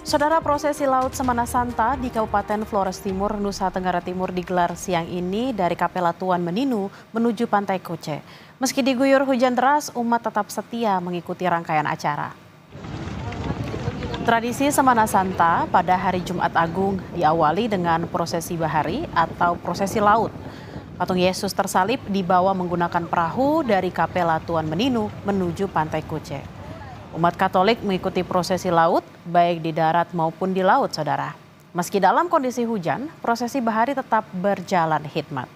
Saudara, prosesi Laut Semana Santa di Kabupaten Flores Timur, Nusa Tenggara Timur digelar siang ini dari Kapela Tuan Meninu menuju Pantai Kuce. Meski diguyur hujan deras, umat tetap setia mengikuti rangkaian acara. Tradisi Semana Santa pada hari Jumat Agung diawali dengan prosesi bahari atau prosesi laut. Patung Yesus tersalib dibawa menggunakan perahu dari Kapela Tuan Meninu menuju Pantai Kuce. Umat Katolik mengikuti prosesi laut, baik di darat maupun di laut, saudara. Meski dalam kondisi hujan, prosesi bahari tetap berjalan hikmat.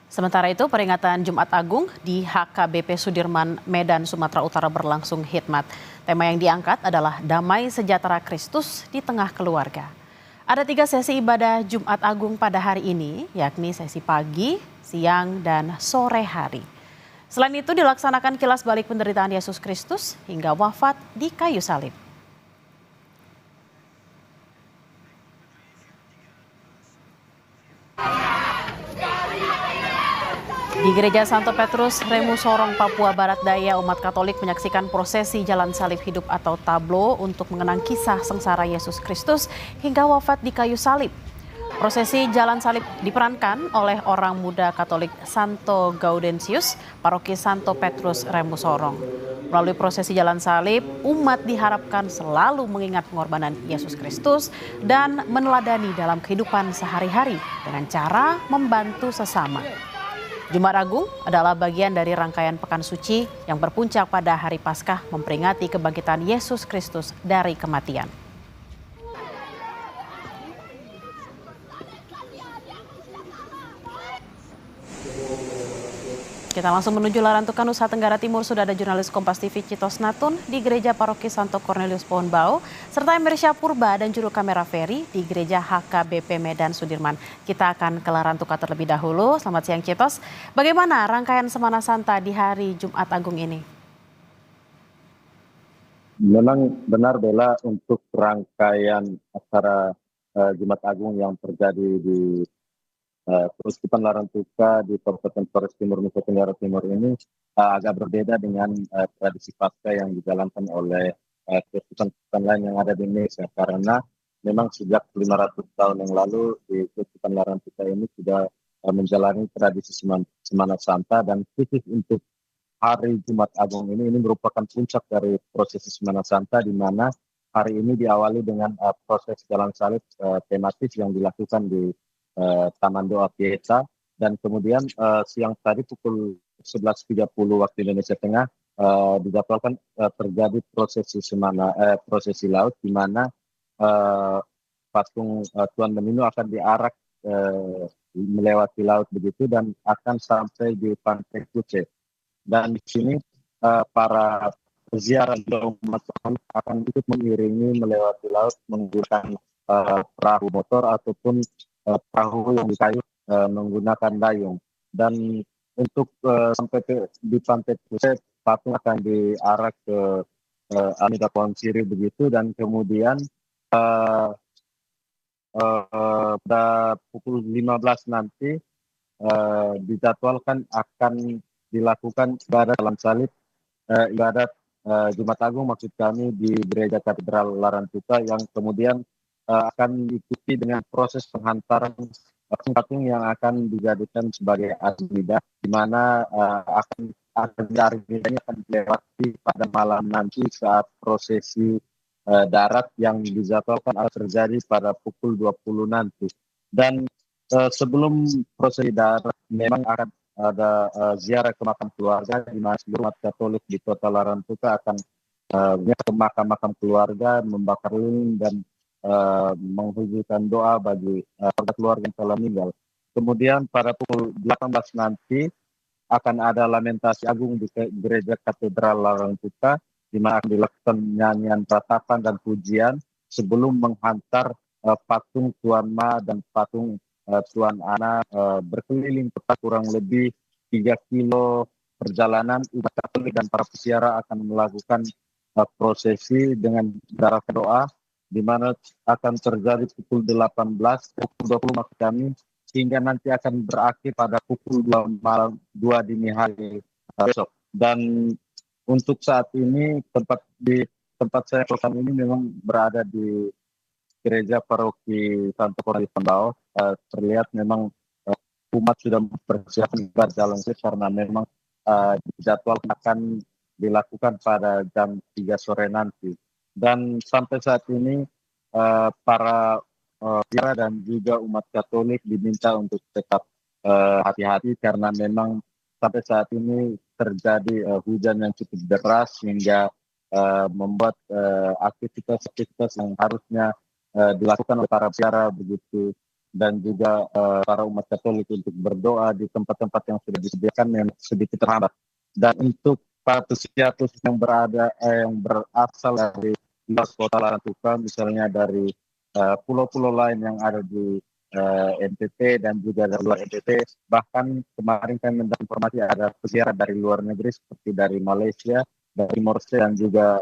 Sementara itu, peringatan Jumat Agung di HKBP Sudirman, Medan, Sumatera Utara berlangsung hikmat. Tema yang diangkat adalah Damai Sejahtera Kristus di Tengah Keluarga. Ada 3 sesi ibadah Jumat Agung pada hari ini, yakni sesi pagi, siang, dan sore hari. Selain itu dilaksanakan kilas balik penderitaan Yesus Kristus hingga wafat di kayu salib. Di Gereja Santo Petrus, Remu Sorong, Papua Barat Daya, umat Katolik menyaksikan prosesi jalan salib hidup atau tablo untuk mengenang kisah sengsara Yesus Kristus hingga wafat di kayu salib. Prosesi jalan salib diperankan oleh orang muda Katolik Santo Gaudensius, Paroki Santo Petrus, Remu Sorong. Melalui prosesi jalan salib, umat diharapkan selalu mengingat pengorbanan Yesus Kristus dan meneladani dalam kehidupan sehari-hari dengan cara membantu sesama. Jumat Agung adalah bagian dari rangkaian Pekan Suci yang berpuncak pada hari Paskah memperingati kebangkitan Yesus Kristus dari kematian. Kita langsung menuju Larantuka, Nusa Tenggara Timur. Sudah ada jurnalis Kompas TV Citos Natun di Gereja Paroki Santo Cornelius Pohonbau, serta Emersya Purba dan juru kamera Ferry di Gereja HKBP Medan Sudirman. Kita akan ke Larantuka terlebih dahulu. Selamat siang Citos. Bagaimana rangkaian Semana Santa di hari Jumat Agung ini? Memang benar Bella, untuk rangkaian acara Jumat Agung yang terjadi di Keuskupan Larantuka di Kabupaten Flores Timur, Nusa Tenggara Timur ini agak berbeda dengan tradisi Paskah yang dijalankan oleh keuskupan lain yang ada di Indonesia, karena memang sejak 500 tahun yang lalu di Keuskupan Larantuka ini sudah menjalani tradisi Semana Santa, dan khusus untuk hari Jumat Agung ini merupakan puncak dari prosesi Semana Santa, di mana hari ini diawali dengan proses jalan salib tematis yang dilakukan di Taman Doa Pieta, dan kemudian siang tadi pukul 11.30 waktu Indonesia Tengah dijadwalkan terjadi prosesi laut, di mana patung Tuan Meninu akan diarak melewati laut begitu dan akan sampai di Pantai Kuce. Dan di sini para peziarah umat akan ikut mengiringi melewati laut menggunakan perahu motor ataupun perahu yang dikayu menggunakan dayung. Dan untuk sampai di Pantai Kuce, patung akan diarak ke Amida Pohon Sirih begitu, dan kemudian pada pukul 15 nanti dijadwalkan akan dilakukan ibadat dalam salib, ibadat Jumat Agung maksud kami, di Gereja Katedral Larantuka, yang kemudian akan diikuti dengan proses penghantaran patung yang akan dijadikan sebagai asmida, di mana akan dilewati pada malam nanti saat prosesi darat yang dijadwalkan akan terjadi pada pukul 20 nanti. Dan sebelum prosesi darat memang akan ada ziarah ke makam keluarga, di mana seluruh umat Katolik di Kota Larantuka akan ke makam-makam keluarga, membakar lilin dan menghujurkan doa bagi keluarga yang telah meninggal. Kemudian pada pukul 18 nanti akan ada lamentasi agung di Gereja Katedral Larantuka, di mana akan dilakukan nyanyian ratapan dan pujian sebelum menghantar patung Tuan Ma dan patung Tuan Ana berkeliling kota. Kurang lebih 3 kilo perjalanan umat Katolik dan para peziarah akan melakukan prosesi dengan darah doa, di mana akan terjadi pukul 18, pukul 20 maksud kami, hingga nanti akan berakhir pada pukul 2 malam 2 dini hari besok. Dan untuk saat ini tempat saya kosan ini memang berada di gereja paroki Santo Cornelis Pembau. Terlihat memang umat sudah mempersiapkan berjalan karena memang jadwal akan dilakukan pada jam 3 sore nanti. Dan sampai saat ini para pira dan juga umat Katolik diminta untuk tetap hati-hati karena memang sampai saat ini terjadi hujan yang cukup deras hingga membuat aktivitas-aktivitas yang harusnya dilakukan oleh para pira begitu dan juga para umat Katolik untuk berdoa di tempat-tempat yang sudah disediakan yang sedikit terhambat. Dan untuk para pesiar yang yang berasal dari luar kota Larantuka, misalnya dari pulau-pulau lain yang ada di NTT dan juga dari luar NTT. Bahkan kemarin kami mendapat informasi ada pesiar dari luar negeri seperti dari Malaysia, dari Morse dan juga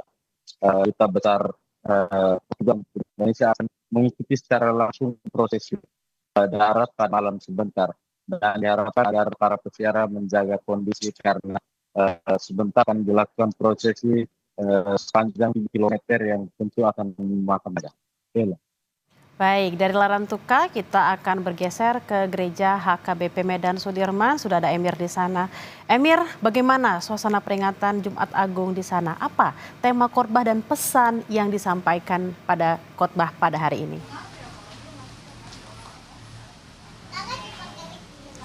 duta besar Indonesia akan mengikuti secara langsung prosesi darat pada malam sebentar. Dan diharapkan agar para pesiara menjaga kondisi karena sebentar akan dilakukan prosesi sepanjang 7 kilometer yang tentu akan memakan banyak. Baik, dari Larantuka kita akan bergeser ke Gereja HKBP Medan Sudirman. Sudah ada Emir di sana. Emir, bagaimana suasana peringatan Jumat Agung di sana? Apa tema khotbah dan pesan yang disampaikan pada khotbah pada hari ini?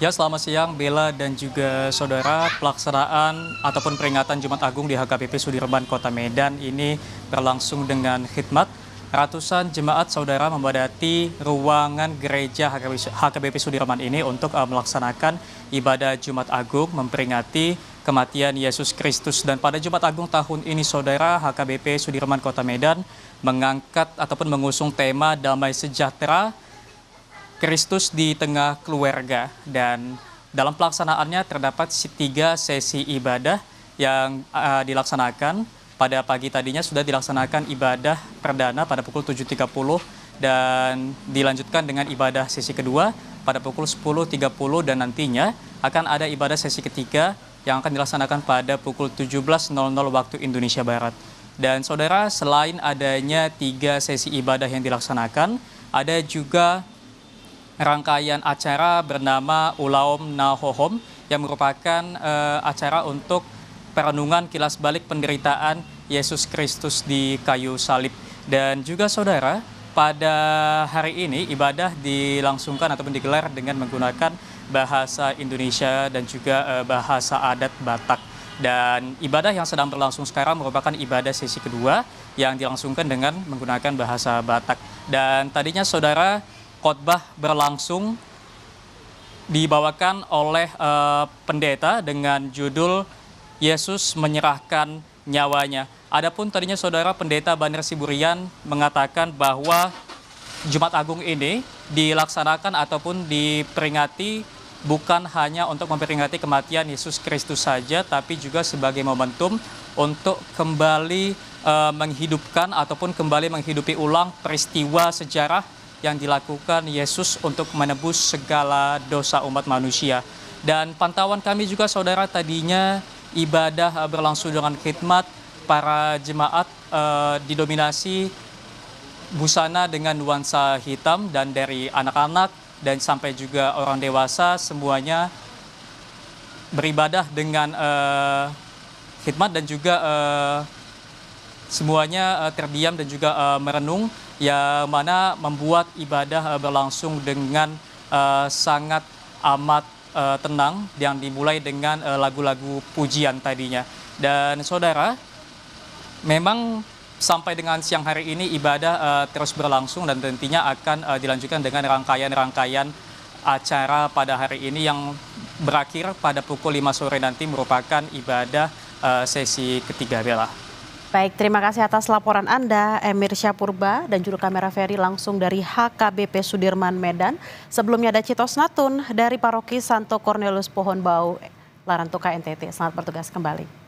Ya, selamat siang Bella dan juga saudara. Pelaksanaan ataupun peringatan Jumat Agung di HKBP Sudirman Kota Medan ini berlangsung dengan khidmat. Ratusan jemaat saudara membadati ruangan gereja HKBP Sudirman ini untuk melaksanakan ibadah Jumat Agung memperingati kematian Yesus Kristus. Dan pada Jumat Agung tahun ini saudara, HKBP Sudirman Kota Medan mengangkat ataupun mengusung tema damai sejahtera Kristus di tengah keluarga. Dan dalam pelaksanaannya terdapat 3 sesi ibadah yang dilaksanakan. Pada pagi tadinya sudah dilaksanakan ibadah perdana pada pukul 7.30 dan dilanjutkan dengan ibadah sesi kedua pada pukul 10.30 dan nantinya akan ada ibadah sesi ketiga yang akan dilaksanakan pada pukul 17.00 waktu Indonesia Barat. Dan saudara, selain adanya 3 sesi ibadah yang dilaksanakan, ada juga rangkaian acara bernama Ulaum Nahohom yang merupakan acara untuk perenungan kilas balik penderitaan Yesus Kristus di kayu salib. Dan juga saudara, pada hari ini ibadah dilangsungkan ataupun digelar dengan menggunakan bahasa Indonesia dan juga bahasa adat Batak. Dan ibadah yang sedang berlangsung sekarang merupakan ibadah sesi kedua yang dilangsungkan dengan menggunakan bahasa Batak. Dan tadinya saudara, khotbah berlangsung dibawakan oleh pendeta dengan judul Yesus menyerahkan nyawanya. Adapun tadinya saudara, pendeta Banner Siburian mengatakan bahwa Jumat Agung ini dilaksanakan ataupun diperingati bukan hanya untuk memperingati kematian Yesus Kristus saja, tapi juga sebagai momentum untuk kembali menghidupkan ataupun kembali menghidupi ulang peristiwa sejarah yang dilakukan Yesus untuk menebus segala dosa umat manusia. Dan pantauan kami juga saudara, tadinya ibadah berlangsung dengan khidmat. Para jemaat didominasi busana dengan nuansa hitam, dan dari anak-anak dan sampai juga orang dewasa semuanya beribadah dengan khidmat dan juga semuanya terdiam dan juga merenung, yang mana membuat ibadah berlangsung dengan sangat amat tenang yang dimulai dengan lagu-lagu pujian tadinya. Dan saudara, memang sampai dengan siang hari ini ibadah terus berlangsung dan tentunya akan dilanjutkan dengan rangkaian-rangkaian acara pada hari ini yang berakhir pada pukul 5 sore nanti merupakan ibadah sesi ketiga, Bella. Baik, terima kasih atas laporan Anda, Emir Syapurba, dan juru kamera Ferry langsung dari HKBP Sudirman Medan. Sebelumnya ada Citos Natun dari Paroki Santo Cornelius Pohon Bau, Larantuka, NTT. Selamat bertugas kembali.